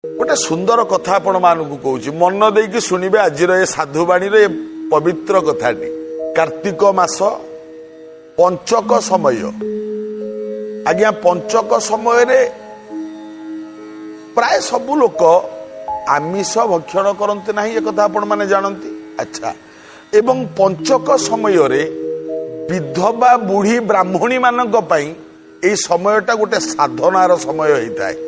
गोटे सुंदर कथा आपण मानक कहूँ मन देकी शुणे आज साधुवाणी पवित्र कथाटी कार्तिक मास पंचक समय आज्ञा पंचक समय प्राय सबु लोक आमिष भक्षण करते ना एक कथा आपण माने जानती। अच्छा एवं पंचक समय विधवा बुढ़ी ब्राह्मणी मानक पई एई समयटा गोटे साधनार समय होता है।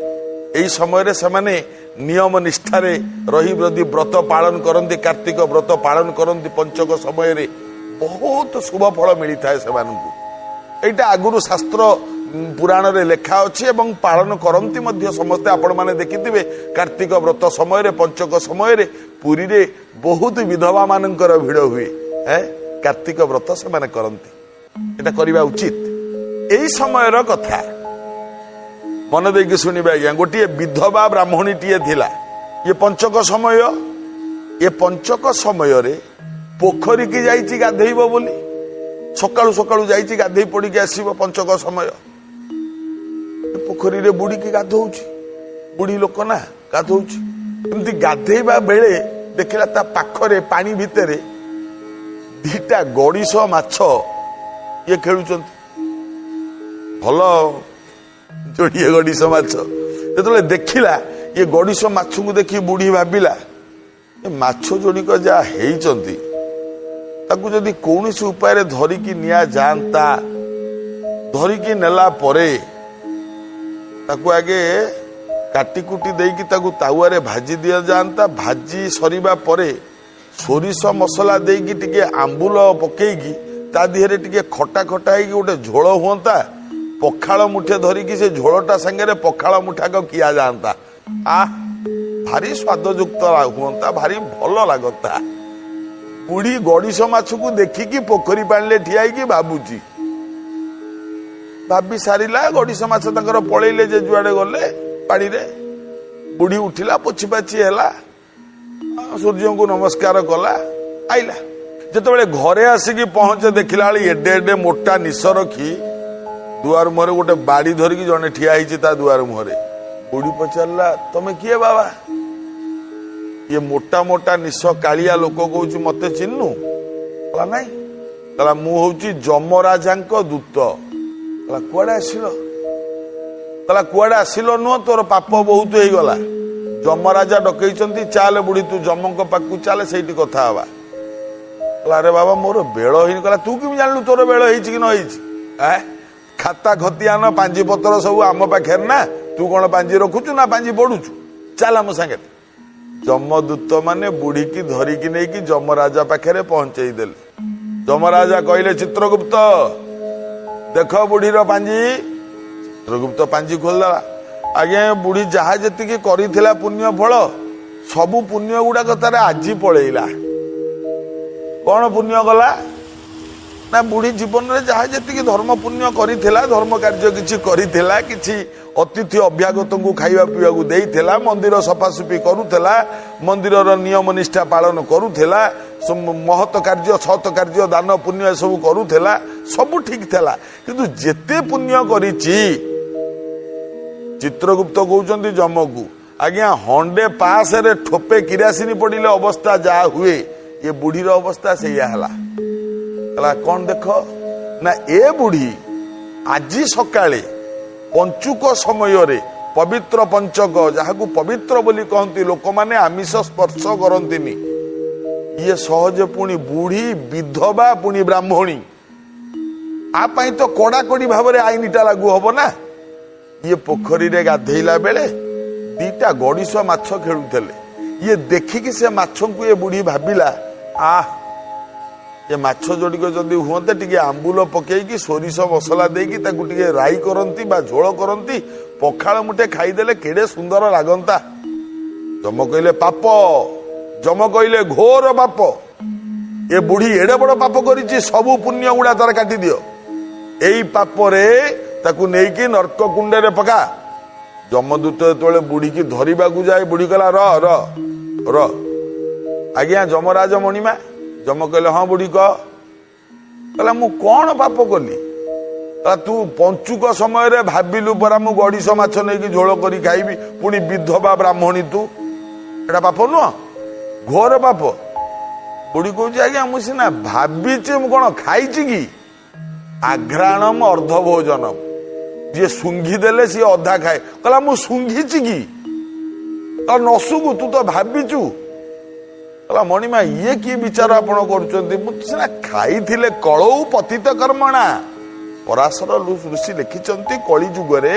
यही समय से माने नियम निष्ठारे रही ब्रदी व्रत पालन करती कार्तिक व्रत पालन करती पंचक समय रे बहुत शुभ फल मिलता है से यहाँ आगुरु शास्त्र पुराण रे लेखा अच्छी एवं पालन करती मध्य समस्ते आपण माने देखिथिबे कार्तिक व्रत समय रे पंचक समय रे पुरी रे बहुत विधवा मानकर भिड़ हुए है कार्तिक व्रत से माने करती एटा करिबा उचित। एई समयर कथा मन देकी शुणवे आज्ञा गोटे विधवा ब्राह्मणी टीए थिला ये पंचक समय ये पंचक समय रे पोखरी की जाइछि गाधेइबो बोली सकाळु सकाळु जाइछि गाधेइ पड़ी के आसीबो पंचक समय पोखरी रे बुड़ी की गाधौछि बुढ़ी लोक ना गाधौछि एमती गाधेइबा बेले देखिला ता पाखरे पानी भितरे दीटा गड़िश माछ ये खेलुचंती भल जोड़िए गड़िश माछ जो देखिला ये गड़िश माछ को देखी बुढ़ी भाविला माछ जोड़िक जहाँ हेइचंती ताकू जदि कौन उपाय धरिकी निया जाता धरिकी नेला परे ताकू आगे काटी कुटी देकी ताकू तावारे भाजी दिया जाता भाजी सरीबा परे सोरिष मसला देकी टिके आंबुल पकेगी ता दिहरे टिके खटा खटा होगी गोटे झोल हुंता पखाल मुठे धरिकी से झोलटा संगे पखाल मुठाक किया जाता आ भारी स्वादयुक्त हुंता भारी भल लगता। बुढ़ी गड़िश माछ को देखिकी पोखरी पानी ठिया भावुची भाभी सारिला गड़िश माछ तंकर पलैले जे जुआड़े गले पानी रे बुढ़ी उठिला पोछि पाछि हैला सूर्य को नमस्कार कला आइला जेतेबेले घरे आसिकी पहुंचे देखिला एडे एडे मोटा निश रखी दुआर मुहरे गोटे बाड़ी धरिकी जने ठिया होइछि ता दुआर मुहरे बुढ़ी पचारला तमे किए बाबा ये मोटा मोटा निश कालिया लोक कहूँ मते चिन्नु कहला नाई कहला मु होउछि जमराजांक दूत कहला कुआडे आसिलो कहला कुआडे आसिलो नुह तोर पाप बहुत हो गला जमराजा डकैचंती चाल बुढ़ी तू जमक पाकू चाल सेठी कथा हवा कहला अरे बाबा मोर बेल हिन कहला तू किमि जानलु तोर बेल हिछि कि न हिछि खाता खतियान पांजी पतर सब आम पाखे ना तू कौन पांजी रखुचु ना पांजी पड़ुचु चाल आम सागे जमदूत माने बुढ़ी की धरिकी नहीं कि जमराजा पाखे पहुंचे देले जमराजा कहले चित्रगुप्त देख बुढ़ी पांजी चित्रगुप्त पांजी खोलदेला आज्ञा बुढ़ी जहा जी कर पुण्य फल सबु पुण्य गुड़ाक तार आज पलैला कौन पुण्य गला ना बुढ़ी जीवन में जहाँ जी धर्म पुण्य करिथिला धर्म कार्य किछि अतिथि अभ्यागत को खाइबा पीवा को देइथिला मंदिर सफासफी करुथिला मंदिर नियम निष्ठा पालन करुथिला महत कार्य सत कार्य दान पुण्य सब करुथिला सब ठीक थिला किंतु जेते पुण्य करिछि चित्रगुप्त कहउचंती जमकू आज्ञा हंडे पास रे ठोपे किरासिनी पड़िले अवस्था जा हुए ये बुढ़ीर अवस्था सेया हला कौन देख ना ए बुढ़ी आज सकाळे पंचुक समय रे पवित्र पंचक जहाँ को पवित्र बोली कहती लोक माने आमिष स्पर्श करंतिनी ये सहज पुणी बुढ़ी विधवा पुणी ब्राह्मणी आपाई तो कड़ाकड़ी भाव में आईनटा लागू हब ना ये पोखरी रे गाधेला बेले दीटा गड़िश माछ खेलुथले ये देखिकी से माछ को ये बुढ़ी भाविला ये माछ जोड़िक जदि हुंते टिके आंबुल पकेकी सोरिष मसला देकी ताकू टिके राई करंती बा झोल करंती पखाल मुठे खाईदेले केड़े सुंदर लागंता। जम कहले पाप जम कहले घोर पाप ये बुढ़ी एड़े बड़ पाप करिछि सबु पुण्य गुड़ा तार काटी दियो एई पाप रे ताकू नेकी नरक कुंड रे पका। जमदूत जेतबेले बुढ़ी की धरिबा को जाए बुढ़ी कहला र र र आज्ञा जमराज मणिमा जम कहले हाँ बुढ़ी कहला मु कौन पाप कली तू पंचुक समय भाविलु परा मु गड़िश माछ नहीं झोल करी खाइबी पुणी विधवा ब्राह्मणी तू एटा पाप नुह घोर पाप। बुढ़ी कौच आज्ञा मुझे सीना भाविचे मु कौन खाई कि आघ्राणम अर्ध भोजनम जी सुंघी देले सी अधा खाए कहला मु सुंघी कि नसुगु तू तो भाविचु कहला मणिमा ये कि विचार आपण करुना खाई कलौ पतित कर्मणा। पराशर ऋषि लिखिंट कली जुगरे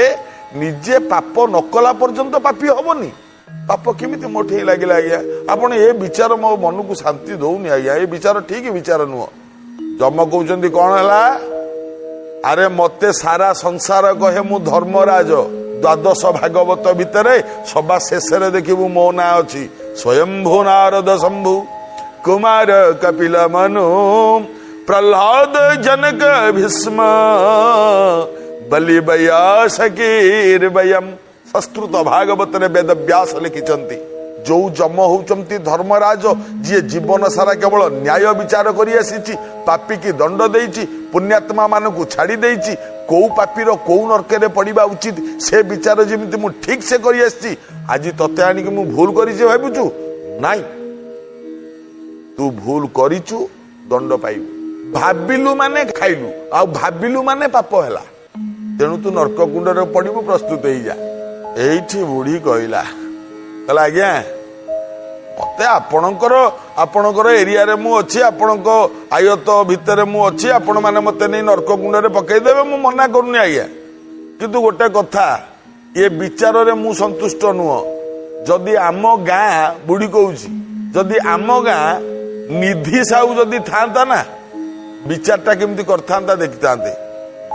निजे पाप न कला पर्यंत पापी हबनी। पाप केमिति मोटे लगे आज्ञा आपण ये विचार मो मन को शांति दौनी आज्ञा ये विचार ठीक विचार नुह। जम कहते कौन है अरे मते सारा संसार कहे मु धर्मराज द्वादश भागवत भितर सभा शेष देखिबू मो ना अच्छी स्वयंभू नारद शंभु कुमार कपिल मनु प्रहलाद जनक भीष्म बलि बयासकीर वयम। संस्कृत भागवत वेद व्यास लिखिंट जो जम होचंती धर्मराज जी जीवन सारा केवल न्याय विचार करी आसी पापी की दंड देइछि पुण्यात्मा मान को छाड़ी देइछि कौ पापीर कौ नरके पड़ा उचित से विचार जमी मु ठीक से करी आसी आज तते आनिक मु भूल करी भाବୁचु नाई तू भूल करिचु दंड पाइबु भाबिलु माने खाइलु आ भाबिलु माने पाप हैला तेणु तू नरक कुंडरे पड़िबु प्रस्तुत हो जा। एठी बुढ़ी कहला कहला आज्ञा मते आपणकर एरिया रे मु अच्छी आपणक आयत भितर मु अच्छी आपण माने मते नहीं नरक कुंड पकई देबे मु मना करूनी आज्ञा किंतु गोटे कथा ये विचार रे मु संतुष्ट नुह। जदि आम गाँ बुढ़ी कहूची जदि आम गाँ निधि साहू जदि था ना विचारटा केमती करता देखी था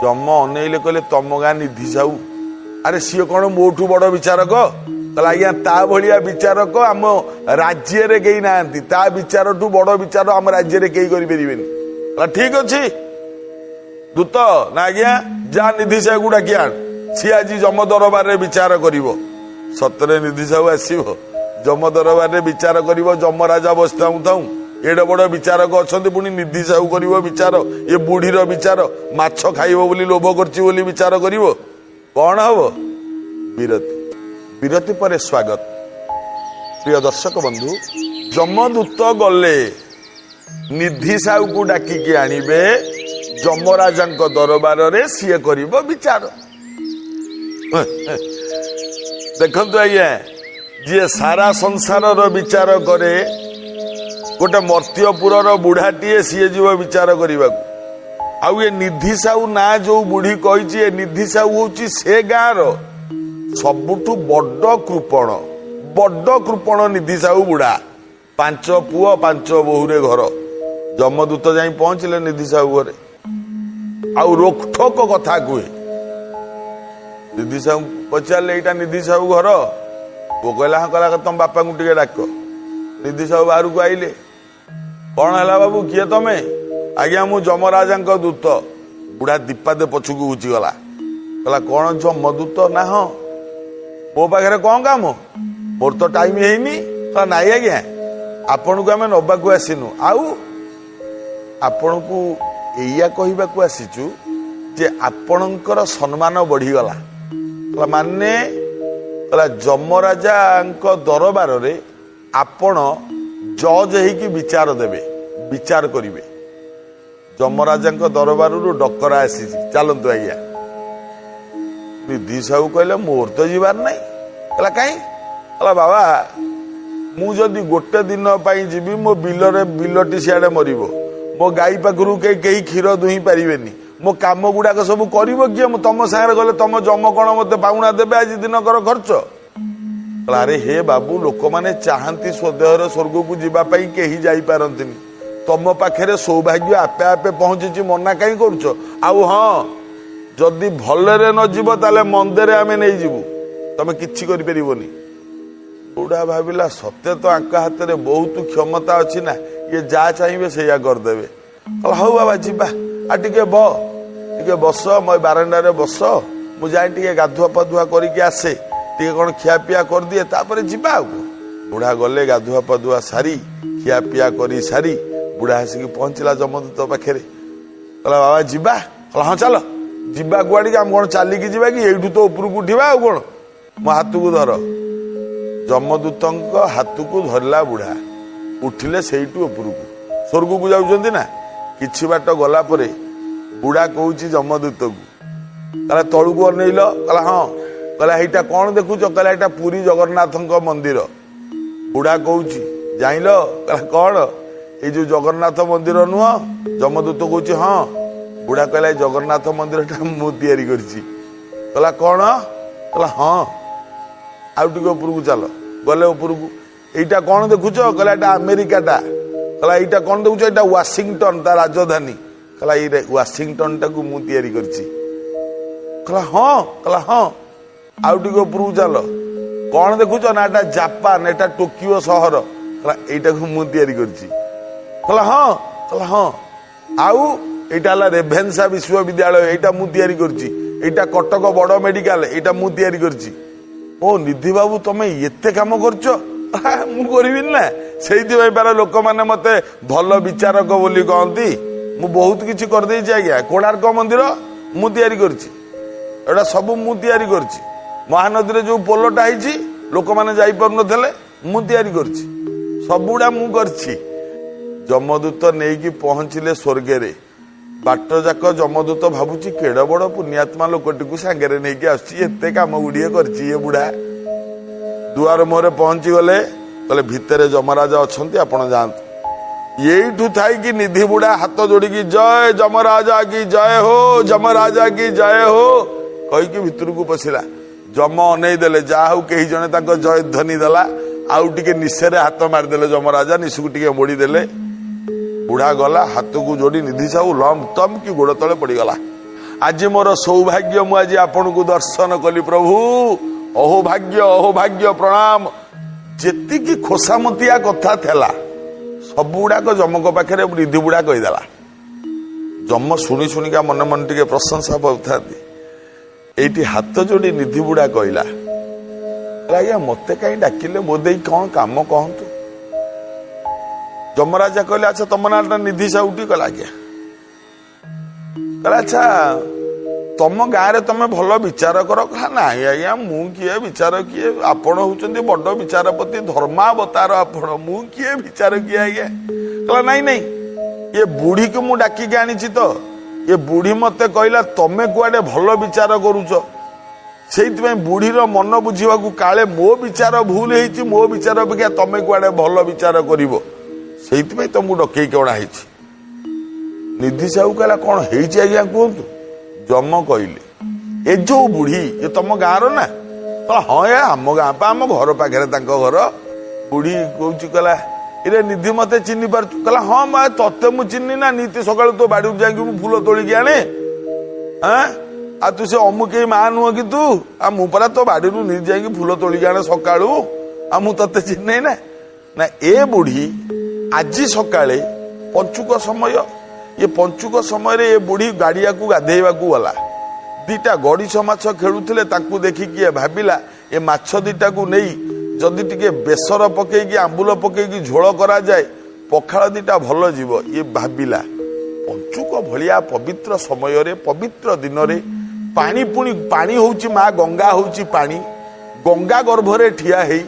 जम अनेले कहले तम गाँ निधि साहू अरे सी कौन मोठू बड़ विचारक कहला आज्ञा ता भलिया विचारक आम राज्य रे कई ना ता विचार ठू बड़ विचार आम राज्य रे कई करें ठीक अच्छी दूत ना आज्ञा जा निधि साहू को डाकी आण सी आज जम दरबार विचार कर सतरे निधि साहू आसव जम दरबार विचार कर जम राजा बसता थाऊ एडे बड़ विचारक अच्छा पुणी निधि साहू कर विचार ये बुढ़ीर विचार माछ खाइब बोली लोभ कर विचार कर कौन हम विरति विरति पर स्वागत। प्रिय दर्शक बंधु जमदूत गले निधि साहू को डाकिकी आनिबे जमराजा दरबार रे सीए करिबो विचार। देखंतु आज्ञा जी सारा संसार विचार करे गोटे मर्त्यपुर बुढ़ाटीए सीए जीव विचार करने आउ ये निधि साहू ना जो बुढ़ी कही निधि साहू हूँ से गाँव सबुठु बड़ कृपण निधि साहू बुढ़ा 5 पुओ 5 बोहूरे घर जमदूत जाई पहुंचले निधि साहू घरे आउ रोकठोक कथा कहे निधि साहू पचारे यहाँ निधि साहू घर वो कहला हाँ कहला तुम बापा को टे डाक निधि साहू बाहर को आइले कौन है बाबू किए तमें आज्ञा मु जमराजा दूत बुढ़ा दीपादे पछकू घुची गला कहला कौन जमदूत ना हाँ मो पाखे कौन काम मोर तो टाइम ହେଇନି नाई आज्ञा आपण को आम नबाकू आसीनु आउ आपण को एया कहबाकू आसीचु जे आपणकर सम्मान बढ़ीगला माने जमराजा दरबार रे आपण जज होगी विचार देवे विचार करिवे जमराजा दरबार डकरा आसी चलतु आज्ञा निधि साहू कहले मोर तो जीवार नहीं कहला कहीं कहला बाबा मु जदि गोटे दिन जीवी मो बिलटी सियाड़े मरिबो मो गाई पाखरु कई क्षीर दुही पारिबेनी मो काम गुड़ाक सब कर किए तुम सागर गले तुम जम कौन मत पाउना देवे आज दिनकर खर्च अरे हे बाबू लोक मैंने चाहती स्वदेहर स्वर्ग को जीवाई कहीं जापारती तुम पाखे सौभाग्य आपे आपे पहुंची मना कहीं कर हाँ जदि भलरे न जीव ताले मंदिर आम नहीं जीवु तुम किछि करि परिबोनी। बुढ़ा भाविला सत्य तो आंक हाथ में बहुत क्षमता अच्छी ना ये जा चाहिए से करदे हौ बाबा जीवा आ टे बस मैं बारंडा रे बस मु जाए टे गाधुआ पाधुआ करके आसे टे कौन खियापिया कर दिए तापर जीवा आ बुढ़ा गले गाधुआ पाधुआ सारी खियापिया कर सारी बुढ़ा आसिक पहुंचला जमदूत पाखे कहला बाबा जीवा कहला हाँ चल ଯିବା କୁଆଡିକି ଆମେ କଣ ଚାଲିକି ଯିବା କି ଏଇଠୁ ତ ଉପରକୁ ଉଠିବା ଆଉ କଣ ମୋ ହାତକୁ ଧର ଯମଦୂତଙ୍କ ହାତକୁ ଧରିଲା ବୁଢା ଉଠିଲେ ସେଇଠୁ ଉପରକୁ ସ୍ୱର୍ଗକୁ ଯାଉଛନ୍ତି ନା କିଛି ବାଟ ଗଲା ପରେ ବୁଢା କହୁଛି ଯମଦୂତକୁ କହିଲା ତଳକୁ ଅନେଇଲ କହିଲା ହଁ କହିଲା ଏଇଟା କଣ ଦେଖୁଛ କହିଲା ଏଇଟା ପୁରୀ ଜଗନ୍ନାଥଙ୍କ ମନ୍ଦିର ବୁଢା କହୁଛି ଜାଣିଲ କହିଲା କଣ ଏଇ ଯୋଉ ଜଗନ୍ନାଥ ମନ୍ଦିର ନୁହଁ ଯମଦୂତ କହୁଛି ହଁ ବୁଢା କହିଲା ଏଇ ଜଗନ୍ନାଥ ମନ୍ଦିରଟା ମୁଁ ତିଆରି କରିଛି କହିଲା କଣ କହିଲା ହଁ ଆଉ ଟିକେ ଉପରକୁ ଚାଲ ଗଲେ ଉପରକୁ ଏଇଟା କଣ ଦେଖୁଛ କହିଲା ଏଇଟା ଆମେରିକାଟା କହିଲା ଏଇଟା କଣ ଦେଖୁଛ ଏଇଟା ୱାସିଂଟନ ତା ରାଜଧାନୀ କହିଲା ଏଇ ୱାସିଂଟନ ଟାକୁ ମୁଁ ତିଆରି କରିଛି କହିଲା ହଁ ଆଉ ଟିକେ ଉପରକୁ ଚାଲ କଣ ଦେଖୁଛ ନା ଏଟା ଜାପାନ ଏଟା ଟୋକିଓ ସହର କହିଲା ଏଇଟାକୁ ମୁଁ ତିଆରି କରିଛି କହିଲା ହଁ ଆଉ ଏଇଟା ହେଲା ରେଭେନ୍ସା ବିଶ୍ୱବିଦ୍ୟାଳୟ ଏଇଟା ମୁଁ ତିଆରି କରିଛି ଏଇଟା କଟକ ବଡ ମେଡିକାଲ ଏଇଟା ମୁଁ ତିଆରି କରିଛି ଓ ନିଧି ବାବୁ ତମେ ଏତେ କାମ କରୁଛ ମୁଁ କରିବିନି ନା ସେଇଥିପାଇଁ ପାର ଲୋକମାନେ ମତେ ଭଲ ବିଚାରକ ବୋଲି କହନ୍ତି ମୁଁ ବହୁତ କିଛି କରିଦେଇଛି ଆଜ୍ଞା କୋଣାର୍କ ମନ୍ଦିର ମୁଁ ତିଆରି କରିଛି ଏଟା ସବୁ ମୁଁ ତିଆରି କରିଛି ମହାନଦୀରେ ଯୋଉ ପୋଲଟା ହେଇଛି ଲୋକମାନେ ଯାଇପାରୁନଥିଲେ ମୁଁ ତିଆରି କରିଛି ସବୁଗୁଡା ମୁଁ କରିଛି ଯମଦୂତ ନେଇକି ପହଞ୍ଚିଲେ ସ୍ୱର୍ଗରେ ବାଟ ଯାକ ଯମଦୂତ ଭାବୁଛି କେଡ ବଡ ପୁଣ୍ୟାତ୍ମା ଲୋକଟିକୁ ସାଙ୍ଗରେ ନେଇକି ଆସୁଛି ଏତେ କାମ ଗୁଡିଏ କରିଛି ଏ ବୁଢା ଦୁଆର ମୁହଁରେ ପହଞ୍ଚି ଗଲେ କହିଲେ ଭିତରେ ଯମରାଜା ଅଛନ୍ତି ଆପଣ ଯାଆନ୍ତୁ ଏଇଠୁ ଥାଇକି ନିଧି ବୁଢା ହାତ ଯୋଡିକି ଜୟ ଯମରାଜା କି ଜୟ ହୋ ଯମରାଜା କି ଜୟ ହୋ କହିକି ଭିତରକୁ ପଶିଲା ଯମ ଅନେଇ ଦେଲେ ଯାହା ହଉ କେହି ଜଣେ ତାଙ୍କ ଜୟ ଧ୍ୱନି ଦେଲା ଆଉ ଟିକେ ନିଶରେ ହାତ ମାରିଦେଲେ ଯମରାଜା ନିଶକୁ ଟିକେ ମୋଡିଦେଲେ ବୁଢା ଗଲା ହାତକୁ ଯୋଡି ନିଧି ସାହୁ ଲମ୍ ତମ୍ କି ଗୋଡ ତଳେ ପଡିଗଲା ଆଜି ମୋର ସୌଭାଗ୍ୟ ମୁଁ ଆଜି ଆପଣଙ୍କୁ ଦର୍ଶନ କଲି ପ୍ରଭୁ ଅହୋଭାଗ୍ୟ ପ୍ରଣାମ ଯେତିକି ଖୋସାମତିଆ କଥା ଥିଲା ସବୁଗୁଡାକ ଯମଙ୍କ ପାଖରେ ନିଧି ବୁଢା କହିଦେଲା ଯମ ଶୁଣି ଶୁଣିକା ମନେ ମନେ ଟିକେ ପ୍ରଶଂସା ପାଉଥାନ୍ତି ଏଇଠି ହାତ ଯୋଡି ନିଧି ବୁଢା କହିଲା ଆଜ୍ଞା ମତେ କାହିଁ ଡାକିଲେ ମୋ ଦେଇ କଣ କାମ କହନ୍ତୁ ଯମରାଜା କହିଲେ ଆଚ୍ଛା ତମ ନାଁଟା ନିଧି ସାହୁଟି କହିଲା ଆଜ୍ଞା କହିଲା ଆଚ୍ଛା ତମ ଗାଁରେ ତମେ ଭଲ ବିଚାର କର କହିଲା ନାଇଁ ଆଜ୍ଞା ମୁଁ କିଏ ବିଚାର କିଏ ଆପଣ ହଉଛନ୍ତି ବଡ ବିଚାରପତି ଧର୍ମାବତାର ଆପଣ ମୁଁ କିଏ ବିଚାର କିଏ ଆଜ୍ଞା କହିଲା ନାଇଁ ଏ ବୁଢୀକୁ ମୁଁ ଡାକିକି ଆଣିଛି ତ ଏ ବୁଢୀ ମତେ କହିଲା ତମେ କୁଆଡେ ଭଲ ବିଚାର କରୁଛ ସେଇଥିପାଇଁ ବୁଢୀର ମନ ବୁଝିବାକୁ କାଳେ ମୋ ବିଚାର ଭୁଲ ହେଇଛି ମୋ ବିଚାର ଅପେକ୍ଷା ତମେ କୁଆଡେ ଭଲ ବିଚାର କରିବ ସେଇଥିପାଇଁ ତମକୁ ଡକେଇକି ଅଣା ହେଇଛି ନିଧି ସାହୁ କହିଲା କଣ ହେଇଛି ଆଜ୍ଞା କୁହନ୍ତୁ ଯମ କହିଲେ ଏ ଯୋଉ ବୁଢୀ ଏ ତମ ଗାଁର ନା ହଁ ଏ ଆମ ଗାଁ ପା ଆମ ଘର ପାଖରେ ତାଙ୍କ ଘର ବୁଢୀ କହୁଛି କହିଲା ଇରେ ନିଧି ମତେ ଚିହ୍ନି ପାରୁଛୁ କହିଲା ହଁ ମା ତତେ ମୁଁ ଚିହ୍ନି ନା ନିତି ସକାଳୁ ତୋ ବାଡିକୁ ଯାଇକି ମୁଁ ଫୁଲ ତୋଳିକି ଆଣେ ଆଉ ତୁ ସେ ଅମୁକେଇ ମା ନୁହଁ କି ତୁ ଆଉ ମୁଁ ପରା ତୋ ବାଡିରୁ ନିଜେ ଯାଇକି ଫୁଲ ତୋଳିକି ଆଣେ ସକାଳୁ ଆଉ ମୁଁ ତତେ ଚିହ୍ନେ ନା ଏ ବୁଢୀ ଆଜି ସକାଳେ ପଞ୍ଚୁକ ସମୟ ଏ ପଞ୍ଚୁକ ସମୟରେ ଏ ବୁଢୀ ଗାଡିଆକୁ ଗାଧେଇବାକୁ ଗଲା ଦିଟା ଗଡିଶ ମାଛ ଖେଳୁଥିଲେ ତାଙ୍କୁ ଦେଖିକି ଏ ଭାବିଲା ଏ ମାଛ ଦିଟାକୁ ନେଇ ଯଦି ଟିକେ ବେସର ପକେଇକି ଆମ୍ବୁଲ ପକେଇକି ଝୋଳ କରାଯାଏ ପଖାଳ ଦିଟା ଭଲ ଯିବ ଇଏ ଭାବିଲା ପଞ୍ଚୁକ ଭଳିଆ ପବିତ୍ର ସମୟରେ ପବିତ୍ର ଦିନରେ ପାଣି ହଉଛି ମା ଗଙ୍ଗା ହଉଛି ପାଣି ଗଙ୍ଗା ଗର୍ଭରେ ଠିଆ ହେଇ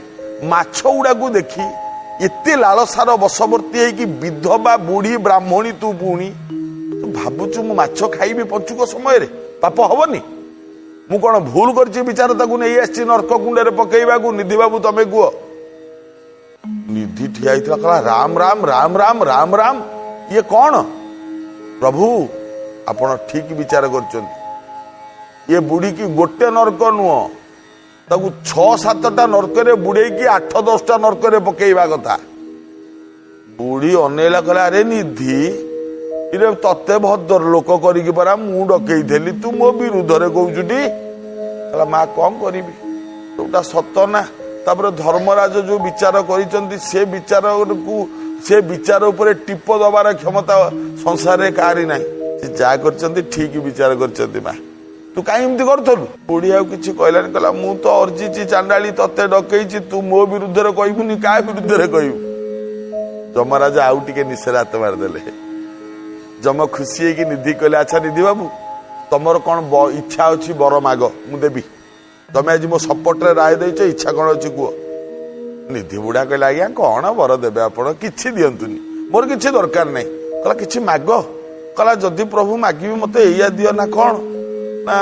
ମାଛ ଗୁଡାକୁ ଦେଖି ଏତେ ଲାଳସାର ବଶବର୍ତ୍ତୀ ହେଇକି ବିଧବା ବୁଢୀ ବ୍ରାହ୍ମଣୀ ତୁ ପୁଣି ତୁ ଭାବୁଛୁ ମୁଁ ମାଛ ଖାଇବି ପଞ୍ଚୁକ ସମୟରେ ପାପ ହବନି ମୁଁ କଣ ଭୁଲ କରିଛି ବିଚାର ତାକୁ ନେଇ ଆସିଛି ନର୍କ କୁଣ୍ଡରେ ପକେଇବାକୁ ନିଧି ବାବୁ ତମେ କୁହ ନିଧି ଠିଆ ହେଇଥିଲା କହିଲା ରାମ ରାମ ରାମ ରାମ ରାମ ରାମ ଇଏ କଣ ପ୍ରଭୁ ଆପଣ ଠିକ ବିଚାର କରୁଛନ୍ତି ଏ ବୁଢୀ କି ଗୋଟେ ନର୍କ ନୁହଁ ତାକୁ 6-7ଟା ନର୍କରେ ବୁଡେଇକି 8-10ଟା ନର୍କରେ ପକେଇବା କଥା ବୁଢୀ ଅନେଇଲା କହିଲା ଆରେ ନିଧି ଇରେ ତତେ ଭଦ୍ର ଲୋକ କରିକି ପରା ମୁଁ ଡକେଇଥିଲି ତୁ ମୋ ବିରୁଦ୍ଧରେ କହୁଛୁଟି କହିଲା ମା କଣ କରିବି ଯୋଉଟା ସତ ନା ତାପରେ ଧର୍ମରାଜ ଯୋଉ ବିଚାର କରିଛନ୍ତି ସେ ବିଚାର ଉପରେ ଟିପ ଦବାର କ୍ଷମତା ସଂସାରରେ କାହାରି ନାହିଁ ସେ ଯାହା କରିଛନ୍ତି ଠିକ ବିଚାର କରିଛନ୍ତି ମା ତୁ କାହିଁ ଏମିତି କରୁଥିଲୁ ବୁଢୀ ଆଉ କିଛି କହିଲାନି କହିଲା ମୁଁ ତ ଅର୍ଜିଛି ଚାଣ୍ଡାଳି ତତେ ଡକେଇଛି ତୁ ମୋ ବିରୁଦ୍ଧରେ କହିବୁନି କାହା ବିରୁଦ୍ଧରେ କହିବୁ ଯମରାଜା ଆଉ ଟିକେ ନିଶରେ ହାତ ମାରିଦେଲେ ଯମ ଖୁସି ହେଇକି ନିଧି କହିଲେ ଆଚ୍ଛା ନିଧି ବାବୁ ତମର କଣ ଇଚ୍ଛା ଅଛି ବର ମାଗ ମୁଁ ଦେବି। ତମେ ଆଜି ମୋ ସପୋର୍ଟରେ ରାୟ ଦେଇଛ, ଇଚ୍ଛା କଣ ଅଛି କୁହ। ନିଧି ବୁଢା କହିଲା ଆଜ୍ଞା କଣ ବର ଦେବେ ଆପଣ, କିଛି ଦିଅନ୍ତୁନି, ମୋର କିଛି ଦରକାର ନାହିଁ। କହିଲା କିଛି ମାଗ। କହିଲା ଯଦି ପ୍ରଭୁ ମାଗିବି ମତେ ଏଇଆ ଦିଅ ନା କଣ। ନା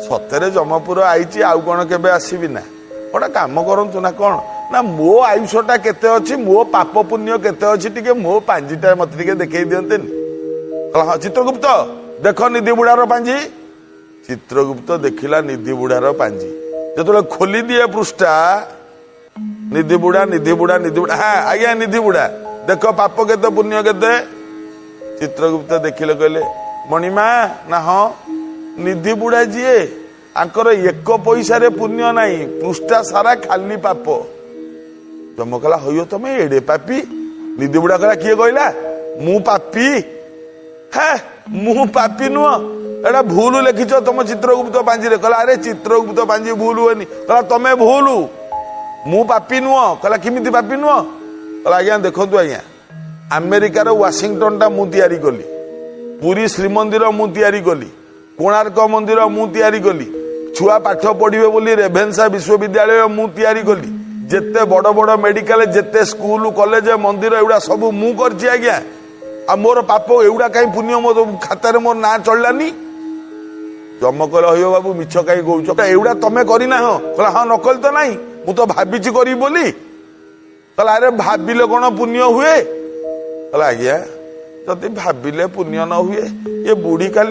ସତରେ ଯମପୁର ଆଇଛି, ଆଉ କଣ କେବେ ଆସିବି ନା। ଗୋଟେ କାମ କରନ୍ତୁ ନା କଣ, ନା ମୋ ଆୟୁଷଟା କେତେ ଅଛି, ମୋ ପାପ ପୁଣ୍ୟ କେତେ ଅଛି, ଟିକେ ମୋ ପାଞ୍ଜିଟା ମତେ ଟିକେ ଦେଖେଇ ଦିଅନ୍ତେନି। କହିଲା ହଁ ଚିତ୍ରଗୁପ୍ତ ଦେଖ ନିଧି ବୁଢାର ପାଞ୍ଜି। ଚିତ୍ରଗୁପ୍ତ ଦେଖିଲା ନିଧି ବୁଢାର ପାଞ୍ଜି। ଯେତେବେଳେ ଖୋଲି ଦିଏ ପୃଷ୍ଠା, ନିଧି ବୁଢା ହଁ ଆଜ୍ଞା ନିଧି ବୁଢା ଦେଖ ପାପ କେତେ ପୁଣ୍ୟ କେତେ। ଚିତ୍ରଗୁପ୍ତ ଦେଖିଲେ କହିଲେ ମଣିମା ନା ହଁ ନିଧି ବୁଢା ଯିଏ ଆଙ୍କର 1 ପଇସାରେ ପୁଣ୍ୟ ନାହିଁ, ପୃଷ୍ଠା ସାରା ଖାଲି ପାପ। ଯମ କହିଲା ହଇଓ ତମେ ଏଡେ ପାପି। ନିଧି ବୁଢା କହିଲା କିଏ କହିଲା ମୁଁ ପାପି? ହେ ମୁଁ ପାପି ନୁହଁ, ଏଟା ଭୁଲ ଲେଖିଛ ତମ ଚିତ୍ରଗୁପ୍ତ ପାଞ୍ଜିରେ। କହିଲା ଆରେ ଚିତ୍ରଗୁପ୍ତ ପାଞ୍ଜି ଭୁଲ ହୁଏନି। କହିଲା ତମେ ଭୁଲ, ମୁଁ ପାପି ନୁହଁ। କହିଲା କେମିତି ପାପି ନୁହଁ? କହିଲା ଆଜ୍ଞା ଦେଖନ୍ତୁ ଆଜ୍ଞା, ଆମେରିକାର ୱାସିଂଟନ ଟା ମୁଁ ତିଆରି କଲି, ପୁରୀ ଶ୍ରୀମନ୍ଦିର ମୁଁ ତିଆରି କଲି, କୋଣାର୍କ ମନ୍ଦିର ମୁଁ ତିଆରି କଲି, ଛୁଆ ପାଠ ପଢିବେ ବୋଲି ରେଭେନ୍ସା ବିଶ୍ୱବିଦ୍ୟାଳୟ ମୁଁ ତିଆରି କଲି, ଯେତେ ବଡ ବଡ ମେଡିକାଲ, ଯେତେ ସ୍କୁଲ କଲେଜ ମନ୍ଦିର ଏଗୁଡା ସବୁ ମୁଁ କରିଛି ଆଜ୍ଞା। ଆଉ ମୋର ପାପ ଏଗୁଡା କାହିଁ ପୁଣ୍ୟ ମୋ ଖାତାରେ ମୋର ନାଁ ଚଳିଲାନି। ଯମ କହିଲା ହଇଓ ବାବୁ ମିଛ କାହିଁ କହୁଛ, ଏଗୁଡା ତମେ କରିନା? ହଁ। କହିଲା ହଁ ନକଲି ତ ନାହିଁ, ମୁଁ ତ ଭାବିଛି କରିବି ବୋଲି। କହିଲା ଆରେ ଭାବିଲେ କଣ ପୁଣ୍ୟ ହୁଏ? କହିଲା ଆଜ୍ଞା ଯଦି ଭାବିଲେ ପୁଣ୍ୟ ନ ହୁଏ, ଏ ବୁଢୀ କାଲି